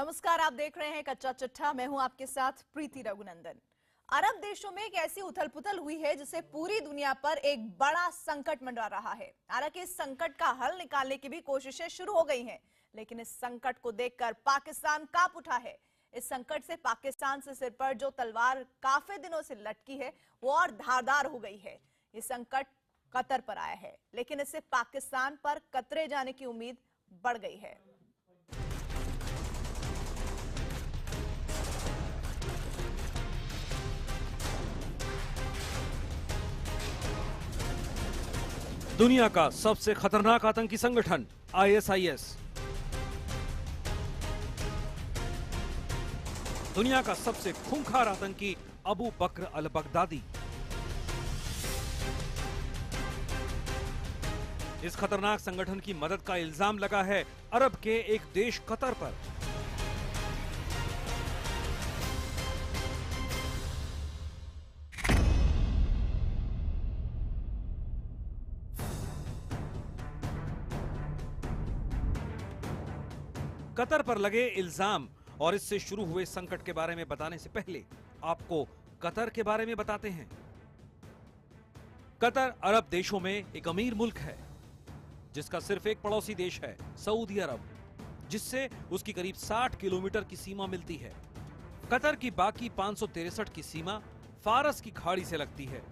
नमस्कार, आप देख रहे हैं कच्चा चिट्ठा। मैं हूं आपके साथ प्रीति रघुनंदन। अरब देशों में एक ऐसी उथल पुथल हुई है जिससे पूरी दुनिया पर एक बड़ा संकट मंडरा रहा है। हालांकि इस संकट का हल निकालने की भी कोशिशें शुरू हो गई हैं, लेकिन इस संकट को देखकर पाकिस्तान कांप उठा है। इस संकट से पाकिस्तान से सिर पर जो तलवार काफी दिनों से लटकी है वो और धारदार हो गई है। ये संकट कतर पर आया है, लेकिन इससे पाकिस्तान पर कतरे जाने की उम्मीद बढ़ गई है। दुनिया का सबसे खतरनाक आतंकी संगठन ISIS, दुनिया का सबसे खूंखार आतंकी अबू बकर अल बगदादी। इस खतरनाक संगठन की मदद का इल्जाम लगा है अरब के एक देश कतर पर। कतर पर लगे इल्जाम और इससे शुरू हुए संकट के बारे में बताने से पहले आपको कतर के बारे में बताते हैं। कतर अरब देशों में एक अमीर मुल्क है जिसका सिर्फ एक पड़ोसी देश है सऊदी अरब, जिससे उसकी करीब 60 किलोमीटर की सीमा मिलती है। कतर की बाकी 563 की सीमा फारस की खाड़ी से लगती है।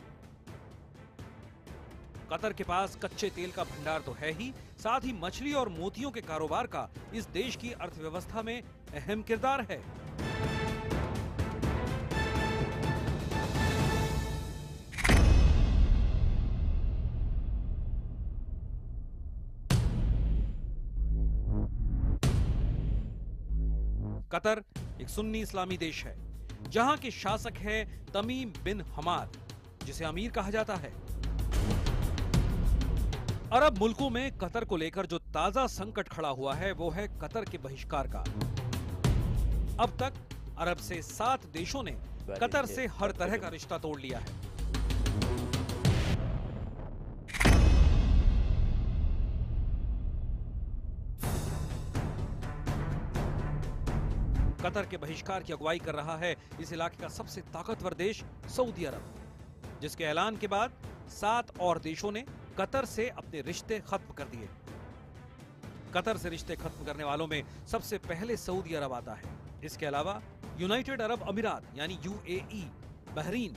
कतर के पास कच्चे तेल का भंडार तो है ही, साथ ही मछली और मोतियों के कारोबार का इस देश की अर्थव्यवस्था में अहम किरदार है। कतर एक सुन्नी इस्लामी देश है जहां के शासक है तमीम बिन हमाद, जिसे अमीर कहा जाता है। अरब मुल्कों में कतर को लेकर जो ताजा संकट खड़ा हुआ है वो है कतर के बहिष्कार का। अब तक अरब से 7 देशों ने कतर से हर तरह का रिश्ता तोड़ लिया है। कतर के बहिष्कार की अगुवाई कर रहा है इस इलाके का सबसे ताकतवर देश सऊदी अरब, जिसके ऐलान के बाद 7 और देशों ने कतर से अपने रिश्ते खत्म कर दिए। कतर से रिश्ते खत्म करने वालों में सबसे पहले सऊदी अरब आता है। इसके अलावा यूनाइटेड अरब अमीरात यानी UAE, बहरीन,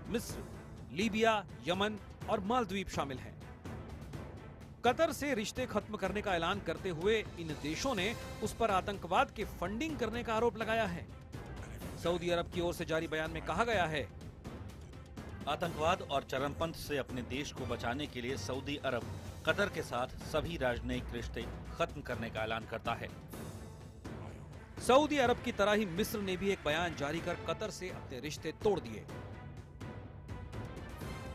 मिस्र, लीबिया, यमन और मालदीव शामिल हैं। कतर से रिश्ते खत्म करने का ऐलान करते हुए इन देशों ने उस पर आतंकवाद के फंडिंग करने का आरोप लगाया है। सऊदी अरब की ओर से जारी बयान में कहा गया है, आतंकवाद और चरमपंथ से अपने देश को बचाने के लिए सऊदी अरब कतर के साथ सभी राजनयिक रिश्ते खत्म करने का ऐलान करता है। सऊदी अरब की तरह ही मिस्र ने भी एक बयान जारी कर कतर से अपने रिश्ते तोड़ दिए।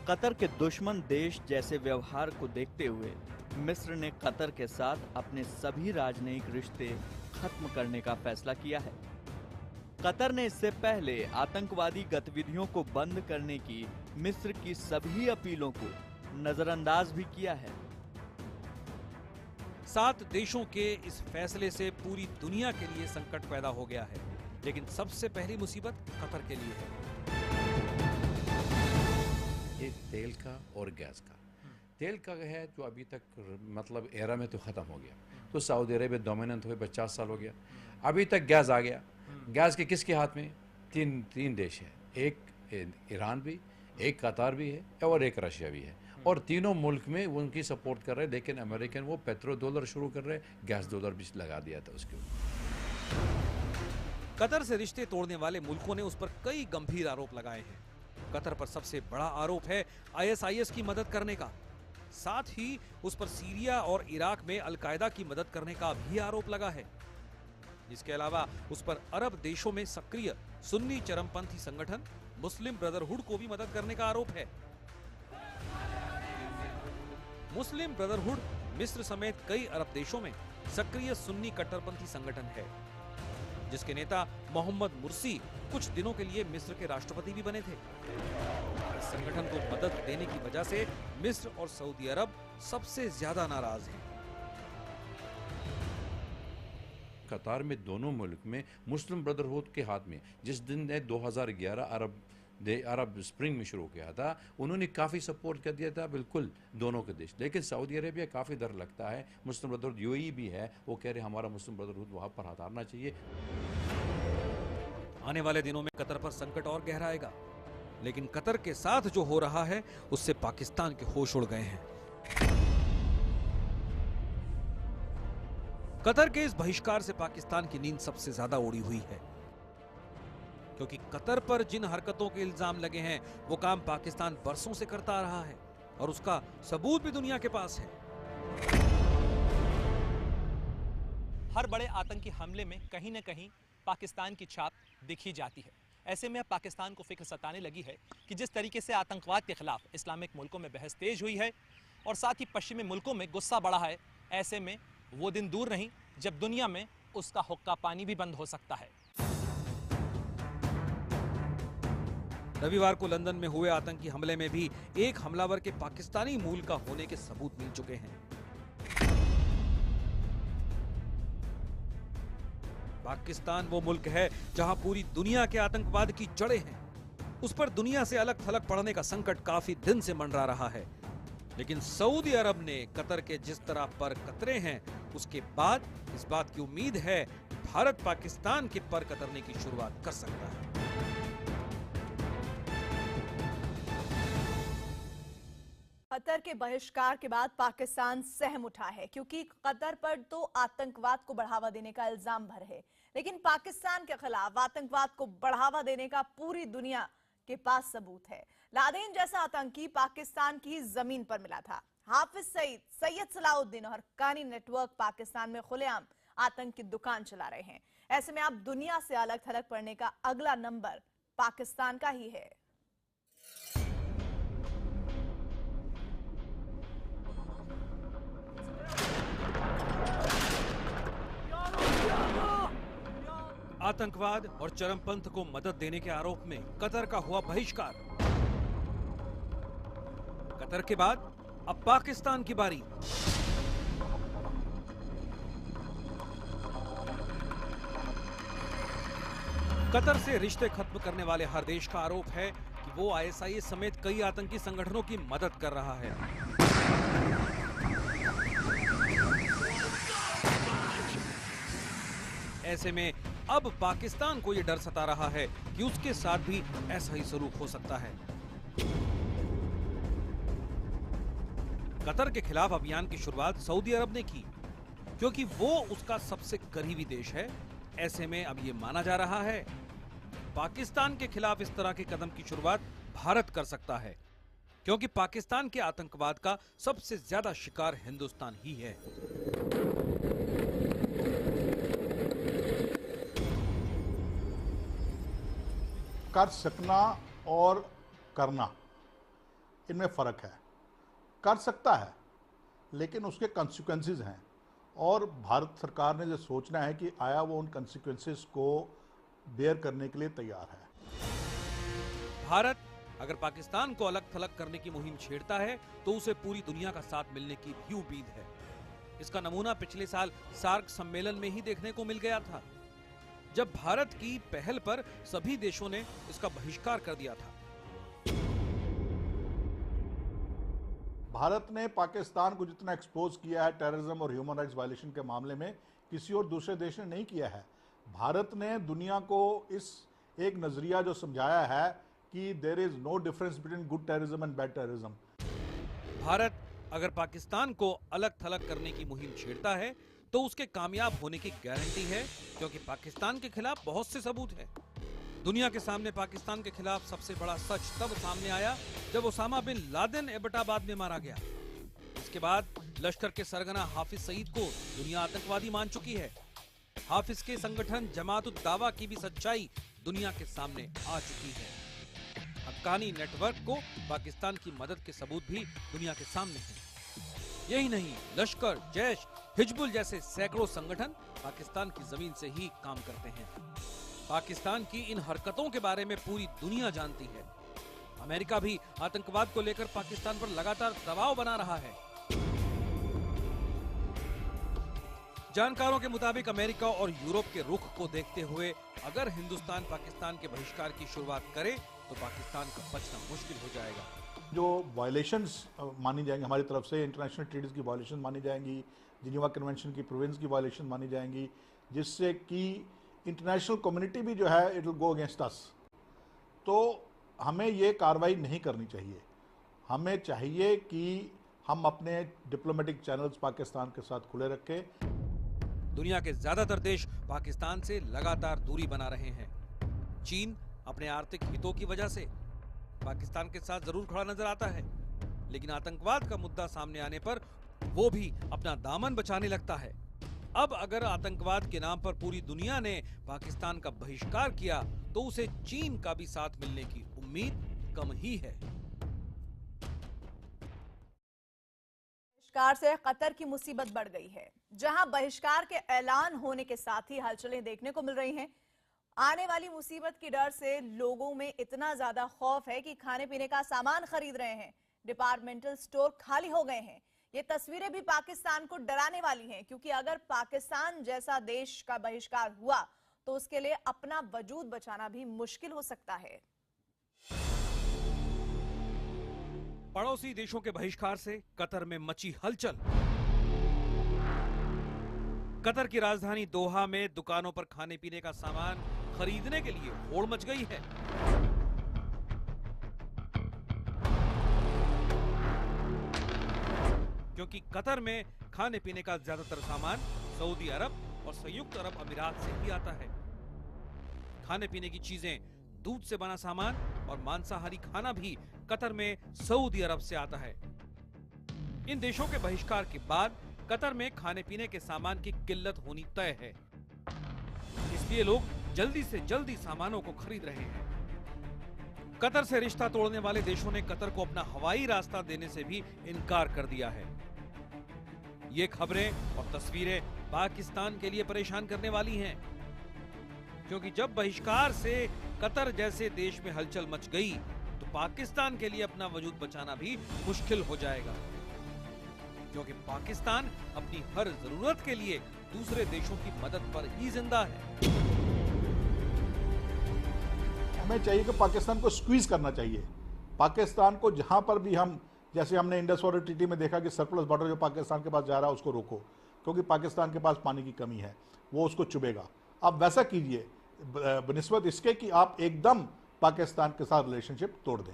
कतर के दुश्मन देश जैसे व्यवहार को देखते हुए मिस्र ने कतर के साथ अपने सभी राजनयिक रिश्ते खत्म करने का फैसला किया है। कतर ने इससे पहले आतंकवादी गतिविधियों को बंद करने की मिस्र की सभी अपीलों को नजरअंदाज भी किया है। 7 देशों के इस फैसले से पूरी दुनिया के लिए संकट पैदा हो गया है, लेकिन सबसे पहली मुसीबत कतर के लिए है। एक तेल का और गैस का। तेल का है जो अभी तक मतलब एरा में तो ख़त्म हो गया, तो सऊदी अरेबिया डोमिनेंट हुए 50 साल हो गया। अभी तक गैस आ गया। गैस के किसके हाथ में? तीन देश है, एक ईरान भी, एक कतार भी है और एक रशिया भी है, और तीनों मुल्क में वो उनकी सपोर्ट कर रहे हैं। लेकिन अमेरिकन वो पेट्रो डॉलर शुरू कर रहे हैं, गैस डॉलर भी लगा दिया था उसके ऊपर। कतर से रिश्ते तोड़ने वाले मुल्कों ने उस पर कई गंभीर आरोप लगाए हैं। कतर पर सबसे बड़ा आरोप है ISIS की मदद करने का। साथ ही उस पर सीरिया और इराक में अलकायदा की मदद करने का भी आरोप लगा है। इसके अलावा उस पर अरब देशों में सक्रिय सुन्नी चरमपंथी संगठन मुस्लिम ब्रदरहुड को भी मदद करने का आरोप है। मुस्लिम ब्रदरहुड मिस्र समेत कई अरब देशों में सक्रिय सुन्नी कट्टरपंथी संगठन है, जिसके नेता मोहम्मद मुर्सी कुछ दिनों के लिए मिस्र के राष्ट्रपति भी बने थे। इस संगठन को मदद देने की वजह से मिस्र और सऊदी अरब सबसे ज्यादा नाराज हैं। कतार में दोनों मुल्क में मुस्लिम ब्रदरहुड के हाथ में, जिस दिन ने 2011 अरब स्प्रिंग में शुरू किया था, उन्होंने काफ़ी सपोर्ट कर दिया था बिल्कुल दोनों के देश। लेकिन सऊदी अरेबिया काफ़ी डर लगता है, मुस्लिम ब्रदरहुड यूएई भी है, वो कह रहे हमारा मुस्लिम ब्रदरहुड वहाँ पर हटाना चाहिए। आने वाले दिनों में कतर पर संकट और गहराएगा, लेकिन कतर के साथ जो हो रहा है उससे पाकिस्तान के होश उड़ गए हैं। कतर के इस बहिष्कार से पाकिस्तान की नींद सबसे ज्यादा उड़ी हुई है, क्योंकि कतर पर जिन हरकतों के इल्जाम लगे हैं वो काम पाकिस्तान बरसों से करता आ रहा है और उसका सबूत भी दुनिया के पास है। हर बड़े आतंकी हमले में कहीं न कहीं पाकिस्तान की छाप दिखी जाती है। ऐसे में अब पाकिस्तान को फिक्र सताने लगी है कि जिस तरीके से आतंकवाद के खिलाफ इस्लामिक मुल्कों में बहस तेज हुई है और साथ ही पश्चिमी मुल्कों में गुस्सा बढ़ा है, ऐसे में वो दिन दूर नहीं जब दुनिया में उसका हुक्का पानी भी बंद हो सकता है। रविवार को लंदन में हुए आतंकी हमले में भी एक हमलावर के पाकिस्तानी मूल का होने के सबूत मिल चुके हैं। पाकिस्तान वो मुल्क है जहां पूरी दुनिया के आतंकवाद की जड़ें हैं। उस पर दुनिया से अलग थलग पड़ने का संकट काफी दिन से मंडरा रहा है, लेकिन सऊदी अरब ने कतर के जिस तरह पर कतरे हैं, उसके बाद इस बात की उम्मीद है भारत पाकिस्तान के पर कतरने की शुरुआत कर सकता है। कतर के बहिष्कार के बाद पाकिस्तान सहम उठा है, क्योंकि कतर पर तो आतंकवाद को बढ़ावा देने का इल्जाम भर है, लेकिन पाकिस्तान के खिलाफ आतंकवाद को बढ़ावा देने का पूरी दुनिया के पास सबूत है। लादेन जैसा आतंकी पाकिस्तान की जमीन पर मिला था। हाफिज सईद, सैयद सलाउद्दीन और हक्कानी नेटवर्क पाकिस्तान में खुलेआम आतंक की दुकान चला रहे हैं। ऐसे में अब दुनिया से अलग थलग पड़ने का अगला नंबर पाकिस्तान का ही है। आतंकवाद और चरमपंथ को मदद देने के आरोप में कतर का हुआ बहिष्कार। कतर के बाद अब पाकिस्तान की बारी। कतर से रिश्ते खत्म करने वाले हर देश का आरोप है कि वो आईएसआईएस समेत कई आतंकी संगठनों की मदद कर रहा है। ऐसे में अब पाकिस्तान को यह डर सता रहा है कि उसके साथ भी ऐसा ही सलूक हो सकता है। कतर के खिलाफ अभियान की शुरुआत सऊदी अरब ने की, क्योंकि वो उसका सबसे करीबी देश है। ऐसे में अब ये माना जा रहा है पाकिस्तान के खिलाफ इस तरह के कदम की शुरुआत भारत कर सकता है, क्योंकि पाकिस्तान के आतंकवाद का सबसे ज्यादा शिकार हिंदुस्तान ही है। कर सकना और करना, इनमें फ़र्क है। कर सकता है लेकिन उसके कॉन्सिक्वेंसेस हैं, और भारत सरकार ने जो सोचना है कि आया वो उन कॉन्सिक्वेंसेस को बेयर करने के लिए तैयार है। भारत अगर पाकिस्तान को अलग थलग करने की मुहिम छेड़ता है तो उसे पूरी दुनिया का साथ मिलने की भी उम्मीद है। इसका नमूना पिछले साल सार्क सम्मेलन में ही देखने को मिल गया था, जब भारत की पहल पर सभी देशों ने इसका बहिष्कार कर दिया था। भारत ने पाकिस्तान को जितना एक्सपोज किया है टेररिज्म और ह्यूमन राइट्स वायलेशन के मामले में, किसी और दूसरे देश ने नहीं किया है। भारत ने दुनिया को इस एक नजरिया जो समझाया है कि there is no difference between good terrorism and bad terrorism. Bharat अगर पाकिस्तान को अलग थलग करने की मुहिम छेड़ता है तो उसके कामयाब होने की गारंटी है, क्योंकि पाकिस्तान के खिलाफ बहुत से सबूत हैं। दुनिया के सामने पाकिस्तान के खिलाफ सबसे बड़ा सच तब सामने आया जब ओसामा बिन लादेन एबटाबाद में मारा गया। इसके बाद लश्कर के सरगना हाफिज सईद को दुनिया आतंकवादी मान चुकी है। हाफिज के संगठन जमात उद दावा की भी सच्चाई दुनिया के सामने आ चुकी है। हक्कानी नेटवर्क को पाकिस्तान की मदद के सबूत भी दुनिया के सामने हैं। यही नहीं, लश्कर, जैश, हिजबुल जैसे सैकड़ों संगठन पाकिस्तान की जमीन से ही काम करते हैं। पाकिस्तान की इन हरकतों के बारे में पूरी दुनिया जानती है। अमेरिका भी आतंकवाद को लेकर पाकिस्तान पर लगातार दबाव बना रहा है। जानकारों के मुताबिक अमेरिका और यूरोप के रुख को देखते हुए अगर हिंदुस्तान पाकिस्तान के बहिष्कार की शुरुआत करे तो पाकिस्तान का बचना मुश्किल हो जाएगा। जो वायलेशंस मानी जाएंगी हमारी तरफ से, इंटरनेशनल ट्रीटीज की वायलेशन मानी जाएंगी, जिनेवा कन्वेंशन की प्रोविंस की वायलेशन मानी जाएंगी, जिससे कि इंटरनेशनल कम्युनिटी भी जो है it will go against us. तो हमें ये कार्रवाई नहीं करनी चाहिए। हमें चाहिए कि हम अपने डिप्लोमेटिक चैनल्स पाकिस्तान के साथ खुले रखें। दुनिया के ज्यादातर देश पाकिस्तान से लगातार दूरी बना रहे हैं। चीन अपने आर्थिक हितों की वजह से पाकिस्तान के साथ जरूर खड़ा नजर आता है, लेकिन आतंकवाद का मुद्दा सामने आने पर वो भी अपना दामन बचाने लगता है। अब अगर आतंकवाद के नाम पर पूरी दुनिया ने पाकिस्तान का बहिष्कार किया तो उसे चीन का भी साथ मिलने की उम्मीद कम ही है। बहिष्कार से कतर की मुसीबत बढ़ गई है। जहां बहिष्कार के ऐलान होने के साथ ही हलचलें देखने को मिल रही हैं। आने वाली मुसीबत की डर से लोगों में इतना ज्यादा खौफ है कि खाने पीने का सामान खरीद रहे हैं। डिपार्टमेंटल स्टोर खाली हो गए हैं। ये तस्वीरें भी पाकिस्तान को डराने वाली हैं, क्योंकि अगर पाकिस्तान जैसा देश का बहिष्कार हुआ तो उसके लिए अपना वजूद बचाना भी मुश्किल हो सकता है। पड़ोसी देशों के बहिष्कार से कतर में मची हलचल। कतर की राजधानी दोहा में दुकानों पर खाने पीने का सामान खरीदने के लिए होड़ मच गई है। क्योंकि कतर में खाने पीने का ज्यादातर सामान सऊदी अरब और संयुक्त अरब अमीरात से ही आता है। खाने पीने की चीजें, दूध से बना सामान और मांसाहारी खाना भी कतर में सऊदी अरब से आता है। इन देशों के बहिष्कार के बाद कतर में खाने पीने के सामान की किल्लत होनी तय है, इसलिए लोग जल्दी से जल्दी सामानों को खरीद रहे हैं। कतर से रिश्ता तोड़ने वाले देशों ने कतर को अपना हवाई रास्ता देने से भी इनकार कर दिया है। ये खबरें और तस्वीरें पाकिस्तान के लिए परेशान करने वाली हैं, क्योंकि जब बहिष्कार से कतर जैसे देश में हलचल मच गई तो पाकिस्तान के लिए अपना वजूद बचाना भी मुश्किल हो जाएगा, क्योंकि पाकिस्तान अपनी हर जरूरत के लिए दूसरे देशों की मदद पर ही जिंदा है। हमें चाहिए कि पाकिस्तान को स्क्वीज करना चाहिए। पाकिस्तान को जहां पर भी हम, जैसे हमने इंडस वाटर ट्रीटी में देखा कि सरप्लस वाटर जो पाकिस्तान के पास जा रहा है उसको रोको, क्योंकि पाकिस्तान के पास पानी की कमी है, वो उसको चुभेगा। आप वैसा कीजिए बनिस्बत इसके कि आप एकदम पाकिस्तान के साथ रिलेशनशिप तोड़ दें।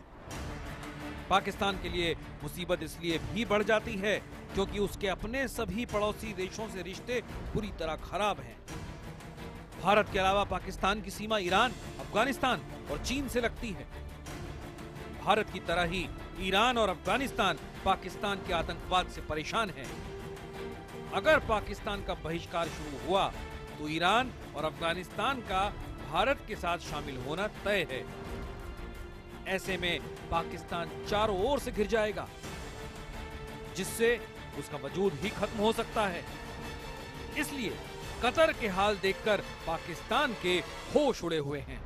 पाकिस्तान के लिए मुसीबत इसलिए भी बढ़ जाती है क्योंकि उसके अपने सभी पड़ोसी देशों से रिश्ते पूरी तरह खराब हैं। भारत के अलावा पाकिस्तान की सीमा ईरान, अफगानिस्तान और चीन से लगती है। भारत की तरह ही ईरान और अफगानिस्तान पाकिस्तान के आतंकवाद से परेशान हैं। अगर पाकिस्तान का बहिष्कार शुरू हुआ तो ईरान और अफगानिस्तान का भारत के साथ शामिल होना तय है। ऐसे में पाकिस्तान चारों ओर से घिर जाएगा, जिससे उसका वजूद ही खत्म हो सकता है। इसलिए कतर के हाल देखकर पाकिस्तान के होश उड़े हुए हैं।